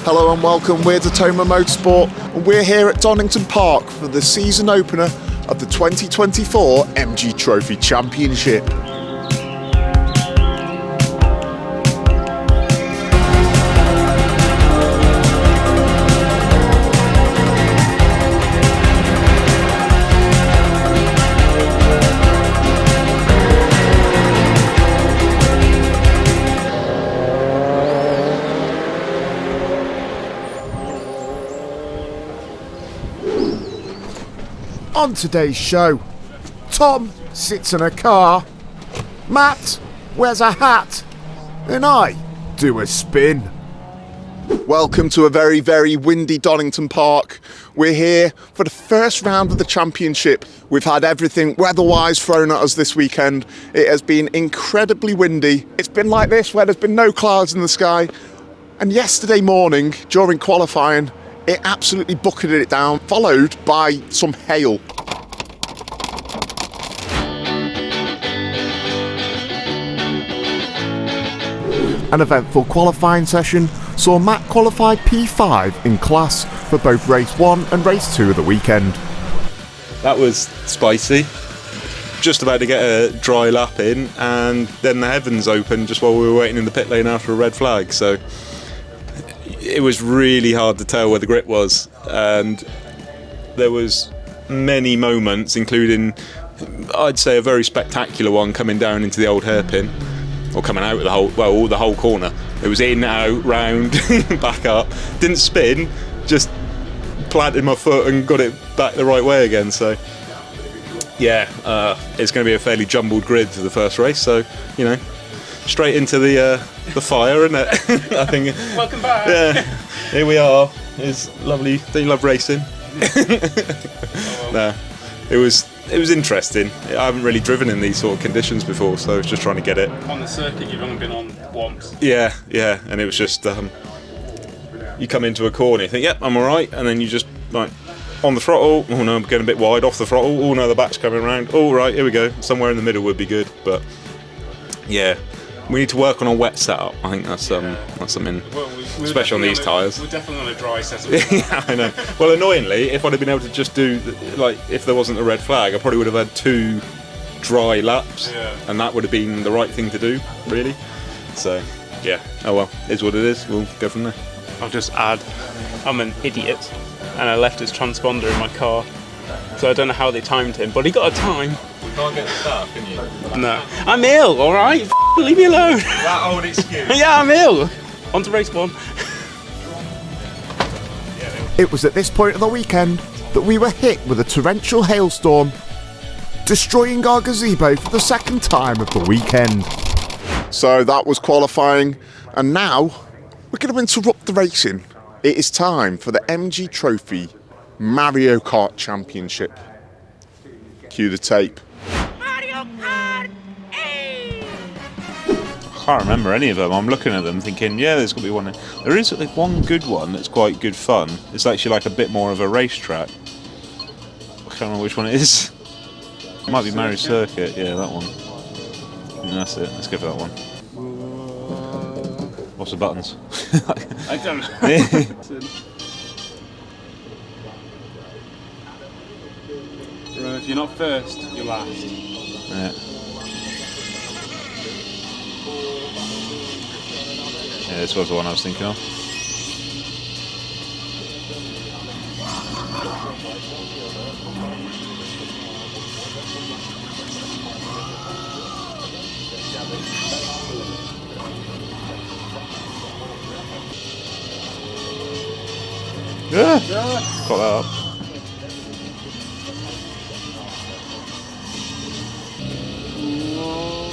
Hello and welcome, we're Datoma Motorsport and we're here at Donington Park for the season opener of the 2024 MG Trophy Championship. On today's show, Tom sits in a car, Matt wears a hat, and I do a spin. Welcome to a very, very windy Donington Park. We're here for the first round of the championship. We've had everything weather-wise thrown at us this weekend. It has been incredibly windy. It's been like this where there's been no clouds in the sky. And yesterday morning, during qualifying, it absolutely bucketed it down, followed by some hail. An eventful qualifying session saw Matt qualify P5 in class for both race 1 and race 2 of the weekend. That was spicy. Just about to get a dry lap in, and then the heavens opened just while we were waiting in the pit lane after a red flag. So it was really hard to tell where the grip was, and there was many moments, including I'd say a very spectacular one coming down into the old hairpin, or coming out of the whole corner. It was in, out, round, back up. Didn't spin, just planted my foot and got it back the right way again. So yeah, it's going to be a fairly jumbled grid for the first race. So straight into the fire, isn't it? I think. Welcome back. Yeah, here we are. It's lovely. Don't you love racing? No, it was interesting. I haven't really driven in these sort of conditions before, so I was just trying to get it. On the circuit, you've only been on once. Yeah, and it was just you come into a corner, you think, yep, I'm all right, and then you just like on the throttle. Oh no, I'm getting a bit wide. Off the throttle. Oh no, the back's coming around. All right, here we go. Somewhere in the middle would be good, but yeah. We need to work on a wet setup. I think that's something special on these tyres. We're definitely on a dry setup. Yeah, I know. Well, annoyingly, if I'd have been able to just do, if there wasn't a red flag, I probably would have had 2 dry laps, and that would have been the right thing to do, really. So, yeah. Oh well, is what it is. We'll go from there. I'll just add, I'm an idiot, and I left his transponder in my car, so I don't know how they timed him, but he got a time. We can't get the start, can you? No. I'm ill, alright? Leave me alone. That old excuse. Yeah, I'm ill. On to race 1. It was at this point of the weekend that we were hit with a torrential hailstorm, destroying our gazebo for the second time of the weekend. So that was qualifying, and now we're going to interrupt the racing. It is time for the MG Trophy Mario Kart Championship. Cue the tape. Mario Kart! Hey! I can't remember any of them. I'm looking at them thinking, yeah, there's got to be one. There is one good one that's quite good fun. It's actually like a bit more of a racetrack. I can't remember which one it is. It might be Mario Circuit. Yeah, that one. And that's it. Let's go for that one. What's the buttons? I don't know. If you're not first, you're last. Yeah. Yeah, this was the one I was thinking of. Yeah. Got that up. Uh,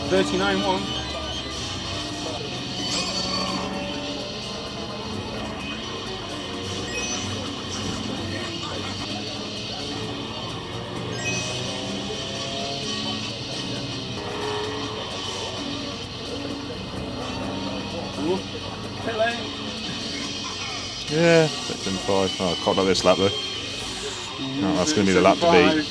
39-1. Pit lane. Yeah, second 5. Oh, I can't like this lap though. No, that's going to be the lap to beat.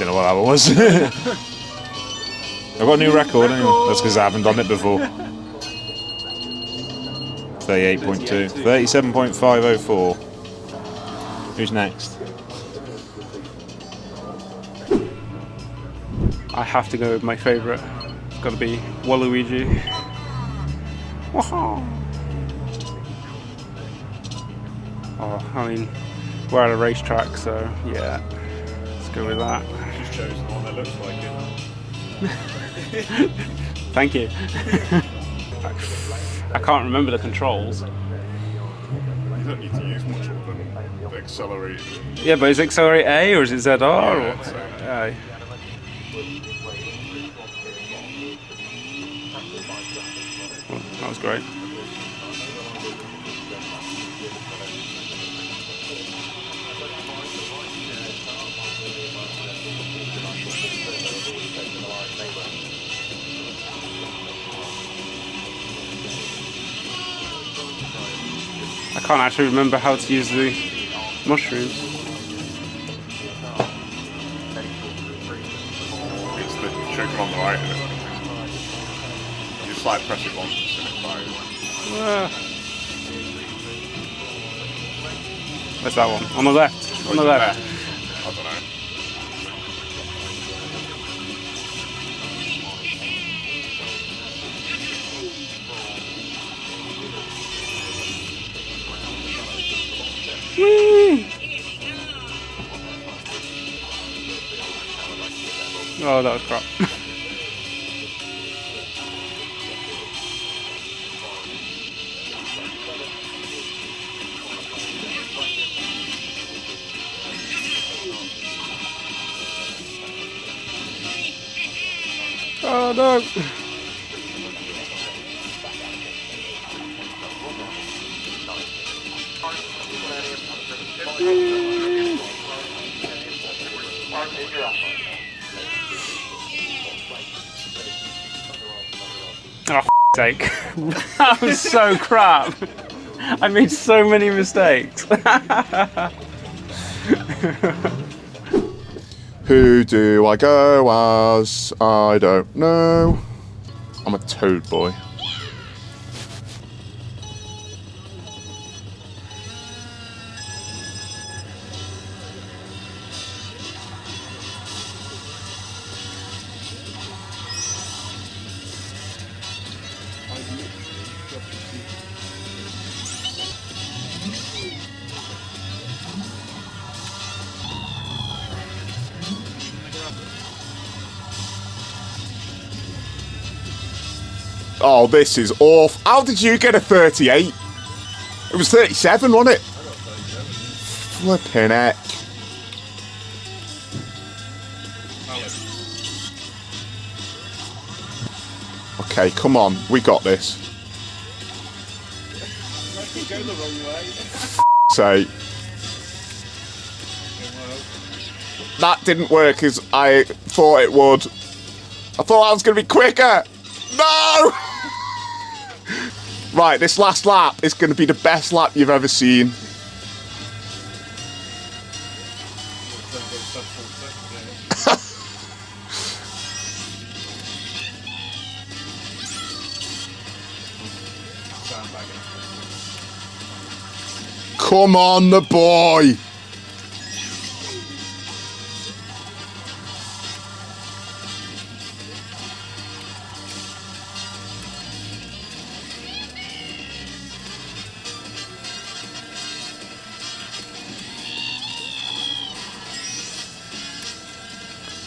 Don't know what that one was. I've got a new record anyway. That's because I haven't done it before. 38.2. 37.504. Who's next? I have to go with my favourite. It's got to be Waluigi. Wah-ha. Oh, I mean, we're at a racetrack, so yeah, let's go with that. Just chose the one that looks like it. Thank you. I can't remember the controls. You don't need to use much of them. The accelerator. Yeah, but is it accelerate A or is it ZR? Yeah, Or? so- Aye. Well, that was great. I can't actually remember how to use the mushrooms. It's the trigger on the right of it. You just like press it once and it fires. Where's that one? On the left. On the left. I don't know. Oh, that was crap. Oh no! Oh, sake. That was so crap. I made so many mistakes. Who do I go as? I don't know. I'm a toad boy. Oh, this is awful. How did you get a 38? It was 37, wasn't it? Flipping heck. Okay, come on. We got this. Say. That didn't work as I thought it would. I thought I was going to be quicker. No! Right, this last lap is going to be the best lap you've ever seen. Come on, the boy!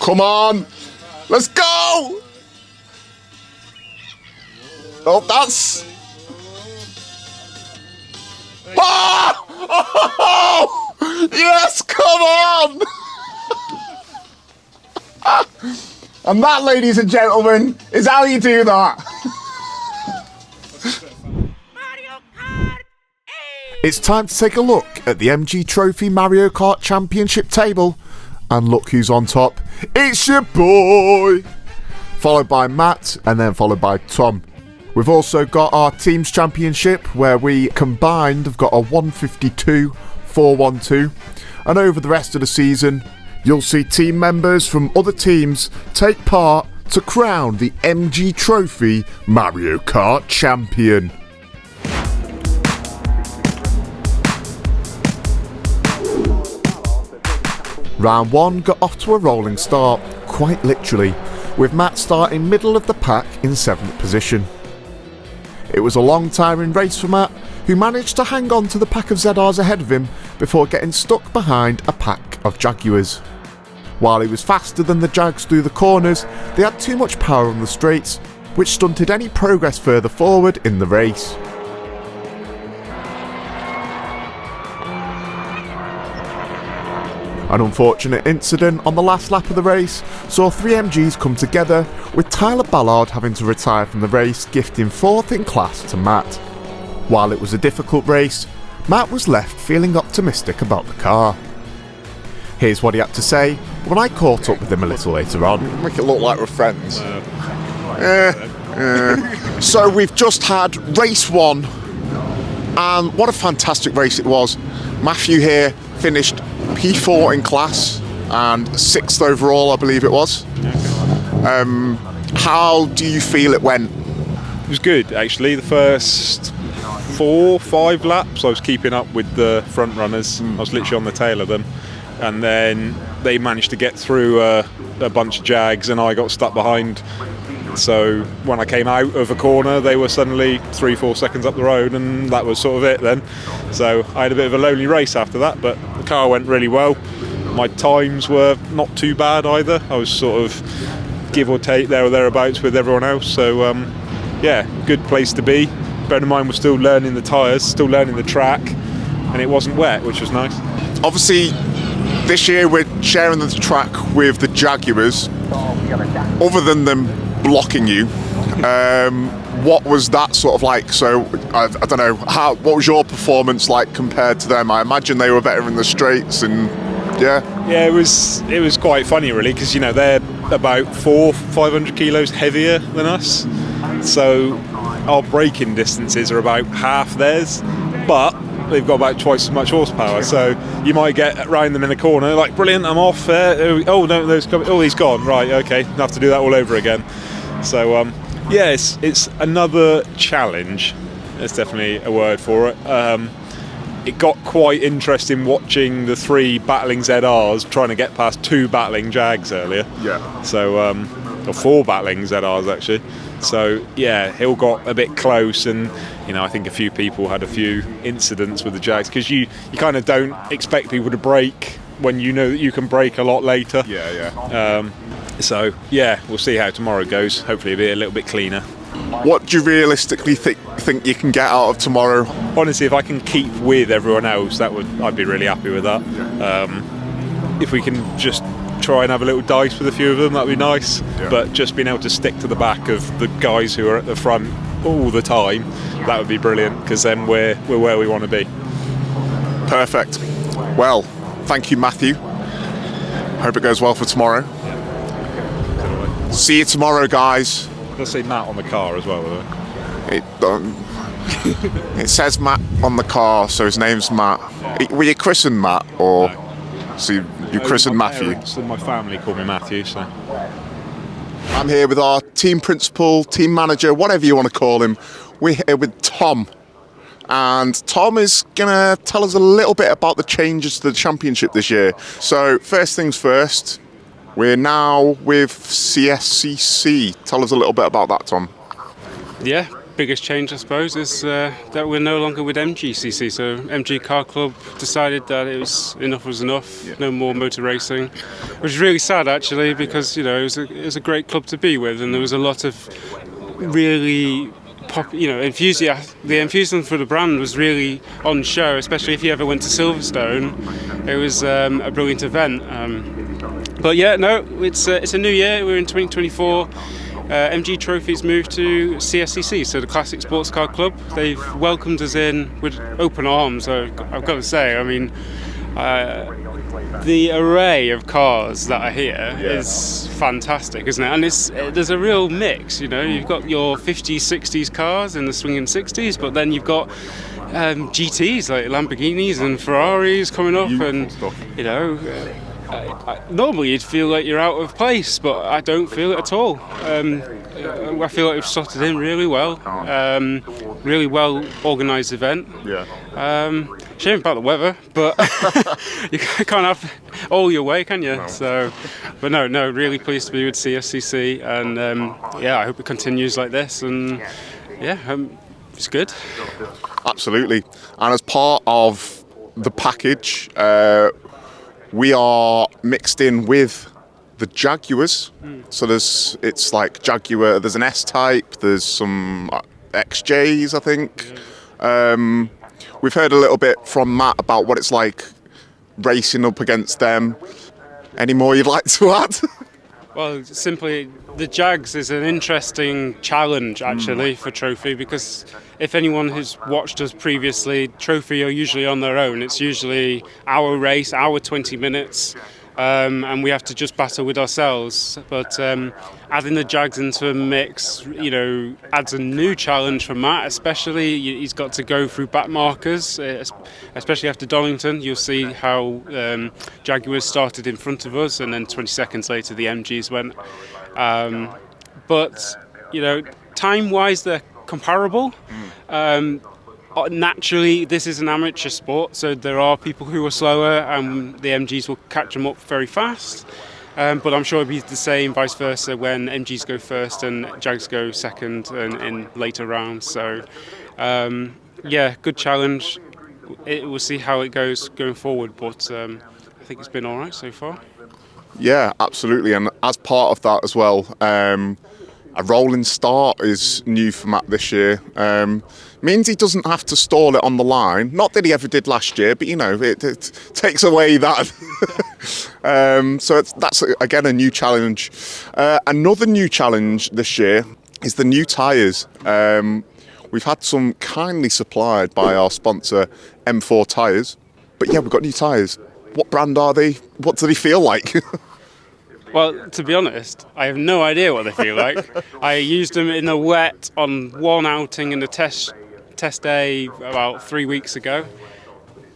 Come on! Let's go! Oh, that's... Ah! Oh! Yes, come on! And that, ladies and gentlemen, is how you do that. Mario Kart 8! It's time to take a look at the MG Trophy Mario Kart Championship table. And look who's on top. It's your boy! Followed by Matt, and then followed by Tom. We've also got our Teams Championship, where we combined have got a 152, 412. And over the rest of the season, you'll see team members from other teams take part to crown the MG Trophy Mario Kart champion. Round 1 got off to a rolling start, quite literally, with Matt starting middle of the pack in 7th position. It was a long tiring race for Matt, who managed to hang on to the pack of ZRs ahead of him before getting stuck behind a pack of Jaguars. While he was faster than the Jags through the corners, they had too much power on the straights, which stunted any progress further forward in the race. An unfortunate incident on the last lap of the race saw 3 MGs come together, with Tyler Ballard having to retire from the race, gifting 4th in class to Matt. While it was a difficult race, Matt was left feeling optimistic about the car. Here's what he had to say when I caught up with him a little later on. Make it look like we're friends. So we've just had race 1, and what a fantastic race it was. Matthew here finished P4 in class and 6th overall, I believe it was. How do you feel it went? It was good, actually. The first 4-5 laps I was keeping up with the front runners. I was literally on the tail of them, and then they managed to get through a bunch of Jags and I got stuck behind. So when I came out of a corner, they were suddenly 3-4 seconds up the road, and that was sort of it then. So I had a bit of a lonely race after that, but the car went really well. My times were not too bad either. I was sort of give or take there or thereabouts with everyone else. So yeah, good place to be. Bear in mind, we're still learning the tyres, still learning the track, and it wasn't wet, which was nice. Obviously, this year we're sharing the track with the Jaguars. Other than them blocking you, what was that sort of like? So I don't know, what was your performance like compared to them? I imagine they were better in the straights, and yeah, it was quite funny really, because you know they're about 400-500 kilos heavier than us, so our braking distances are about half theirs, but they've got about twice as much horsepower. So you might get around them in a corner like, brilliant, I'm off. Oh no, he's gone. Right, okay, have to do that all over again. So yeah, it's another challenge. There's definitely a word for it. It got quite interesting watching the 3 battling ZRs trying to get past 2 battling Jags earlier. Yeah. So or 4 battling ZRs actually. So yeah, it all got a bit close, and you know I think a few people had a few incidents with the Jags, because you kind of don't expect people to brake when you know that you can brake a lot later. Yeah. So yeah, we'll see how tomorrow goes. Hopefully it'll be a little bit cleaner. What do you realistically think you can get out of tomorrow? Honestly, if I can keep with everyone else, I'd be really happy with that. If we can just try and have a little dice with a few of them, that'd be nice. Yeah. But just being able to stick to the back of the guys who are at the front all the time, that would be brilliant, because then we're where we want to be. Perfect. Well, thank you, Matthew. Hope it goes well for tomorrow. See you tomorrow, guys. Let's say Matt on the car as well, by the way. It says Matt on the car, so his name's Matt. Were you christened Matt, or so you christened Matthew? Parents and my family call me Matthew, so. I'm here with our team principal, team manager, whatever you want to call him. We're here with Tom. And Tom is going to tell us a little bit about the changes to the championship this year. So first things first, we're now with CSCC. Tell us a little bit about that, Tom. Yeah, biggest change I suppose is that we're no longer with MGCC. So MG Car Club decided that enough was enough, no more motor racing, which is really sad actually, because you know it was a great club to be with, and there was a lot of really the enthusiasm for the brand was really on show, especially if you ever went to Silverstone. It was a brilliant event. But yeah, no, it's a new year. We're in 2024. MG Trophies moved to CSCC, so the Classic Sports Car Club. They've welcomed us in with open arms. I've got to say, I mean, the array of cars that are here is fantastic, isn't it? And there's a real mix. You know, you've got your 50s, 60s cars in the swinging 60s, but then you've got GTs like Lamborghinis and Ferraris coming up, and you know. Normally you'd feel like you're out of place, but I don't feel it at all. I feel like we've slotted in really well. Really well organised event. Yeah. Shame about the weather, but you can't have all your way, can you? So, but no, really pleased to be with CSCC, and I hope it continues like this, and it's good. Absolutely. And as part of the package, we are mixed in with the Jaguars. So it's like Jaguar, there's an S-Type, there's some XJs, I think. We've heard a little bit from Matt about what it's like racing up against them. Any more you'd like to add? Well, simply, the Jags is an interesting challenge, actually, for Trophy, because if anyone who's watched us previously, Trophy are usually on their own. It's usually our race, our 20 minutes, and we have to just battle with ourselves. But adding the Jags into a mix, adds a new challenge for Matt, especially. He's got to go through back markers, especially after Donington. You'll see how Jaguars started in front of us, and then 20 seconds later the MGs went. But time-wise, they're comparable. Naturally, this is an amateur sport, so there are people who are slower, and the MGs will catch them up very fast. But I'm sure it'll be the same, vice versa, when MGs go first and Jags go second in later rounds. So, good challenge. We'll see how it goes going forward, but I think it's been all right so far. Yeah, absolutely. And as part of that as well, a rolling start is new for Matt this year. Means he doesn't have to stall it on the line. Not that he ever did last year, but it takes away that. So that's again a new challenge. Another new challenge this year is the new tyres. We've had some kindly supplied by our sponsor M4 Tyres. But yeah, we've got new tyres. What brand are they? What do they feel like? Well, to be honest, I have no idea what they feel like. I used them in the wet on one outing in the test day about 3 weeks ago.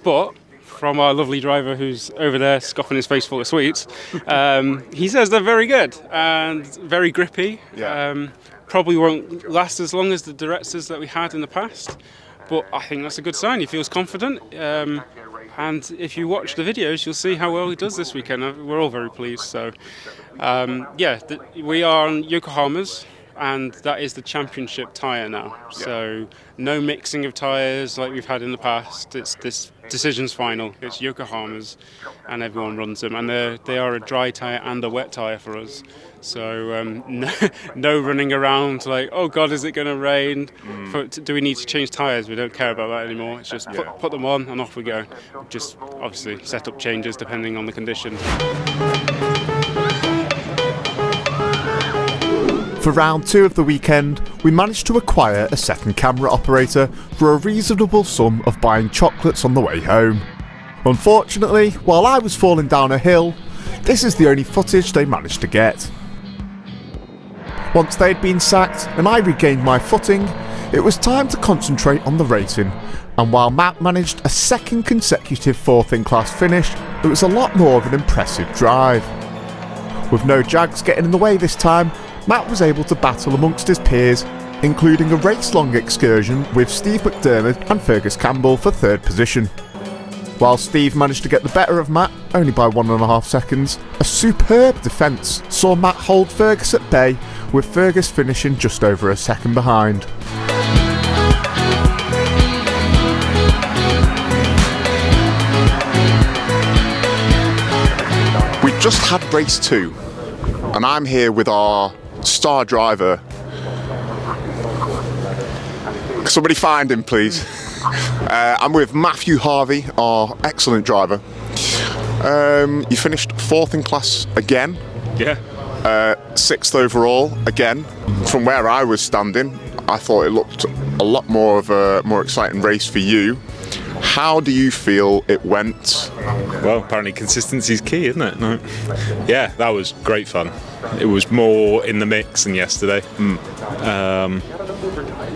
But from our lovely driver who's over there scoffing his face full of sweets, he says they're very good and very grippy. Yeah. Probably won't last as long as the Directors that we had in the past, but I think that's a good sign. He feels confident. And if you watch the videos, you'll see how well he does this weekend. We're all very pleased. So, we are on Yokohama's, and that is the championship tyre now. So, no mixing of tyres like we've had in the past. It's this decision's final. It's Yokohama's, and everyone runs them. And they are a dry tyre and a wet tyre for us. So, no running around like, oh God, is it going to rain? Do we need to change tyres? We don't care about that anymore. It's just put them on and off we go. Just obviously set up changes depending on the conditions. For round 2 of the weekend, we managed to acquire a second camera operator for a reasonable sum of buying chocolates on the way home. Unfortunately, while I was falling down a hill, this is the only footage they managed to get. Once they'd been sacked and I regained my footing, it was time to concentrate on the racing, and while Matt managed a second consecutive 4th in class finish, it was a lot more of an impressive drive. With no Jags getting in the way this time, Matt was able to battle amongst his peers, including a race-long excursion with Steve McDermott and Fergus Campbell for 3rd position. While Steve managed to get the better of Matt, only by 1.5 seconds, a superb defence saw Matt hold Fergus at bay, with Fergus finishing just over a second behind. We just had race 2, and I'm here with our star driver. Somebody find him, please. I'm with Matthew Harvey, our excellent driver. You finished 4th in class again. Yeah. 6th overall again. From where I was standing, I thought it looked a lot more of a more exciting race for you. How do you feel it went? Well, apparently consistency is key, isn't it? No. Yeah, that was great fun. It was more in the mix than yesterday.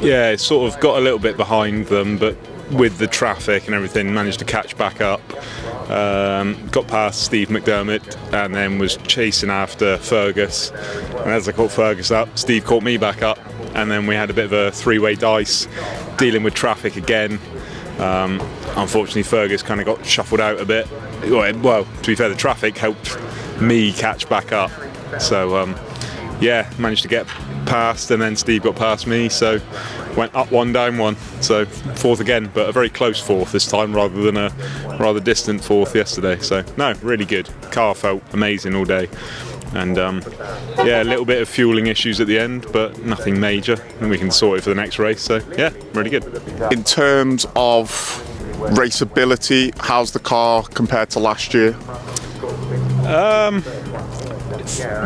It sort of got a little bit behind them, but with the traffic and everything, managed to catch back up. Got past Steve McDermott and then was chasing after Fergus. And as I caught Fergus up, Steve caught me back up, and then we had a bit of a three-way dice, dealing with traffic again. Unfortunately, Fergus kind of got shuffled out a bit. Well, to be fair, the traffic helped me catch back up. So, managed to get past, and then Steve got past me, so went up one, down one. So fourth again, but a very close fourth this time rather than a rather distant fourth yesterday. So, no, really good. Car felt amazing all day. And a little bit of fueling issues at the end, but nothing major, and we can sort it for the next race. So yeah, really good. In terms of raceability, how's the car compared to last year?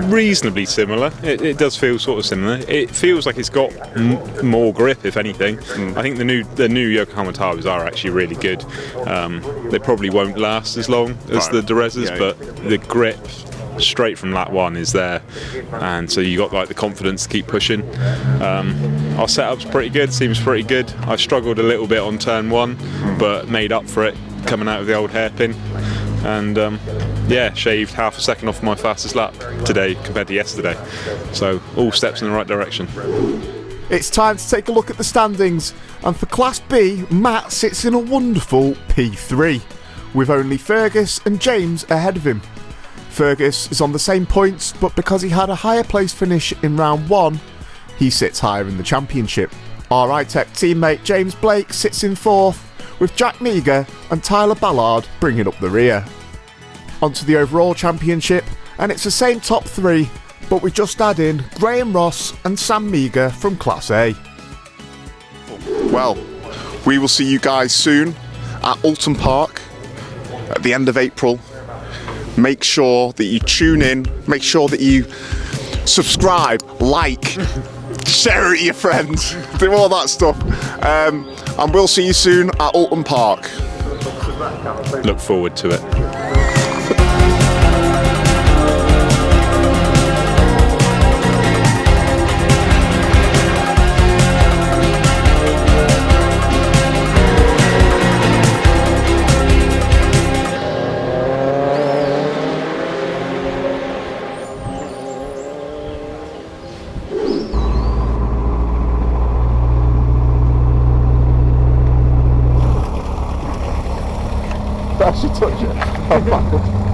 Reasonably similar. It does feel sort of similar. It feels like it's got more grip, if anything. I think the new Yokohama tires are actually really good. They probably won't last as long as the Derezas, but the grip straight from lap one is there, and so you got like the confidence to keep pushing. Our setup's pretty good, seems pretty good. I struggled a little bit on turn one, but made up for it coming out of the old hairpin, and shaved half a second off my fastest lap today compared to yesterday. So all steps in the right direction. It's time to take a look at the standings, and for Class B, Matt sits in a wonderful P3, with only Fergus and James ahead of him. Fergus is on the same points, but because he had a higher place finish in round 1, he sits higher in the championship. Our iTech teammate James Blake sits in 4th, with Jack Meager and Tyler Ballard bringing up the rear. Onto the overall championship, and it's the same top 3, but we just add in Graham Ross and Sam Meager from Class A. Well, we will see you guys soon at Alton Park at the end of April. Make sure that you tune in, make sure that you subscribe, like, share it with your friends, do all that stuff. And we'll see you soon at Alton Park. Look forward to it. Actually touch it.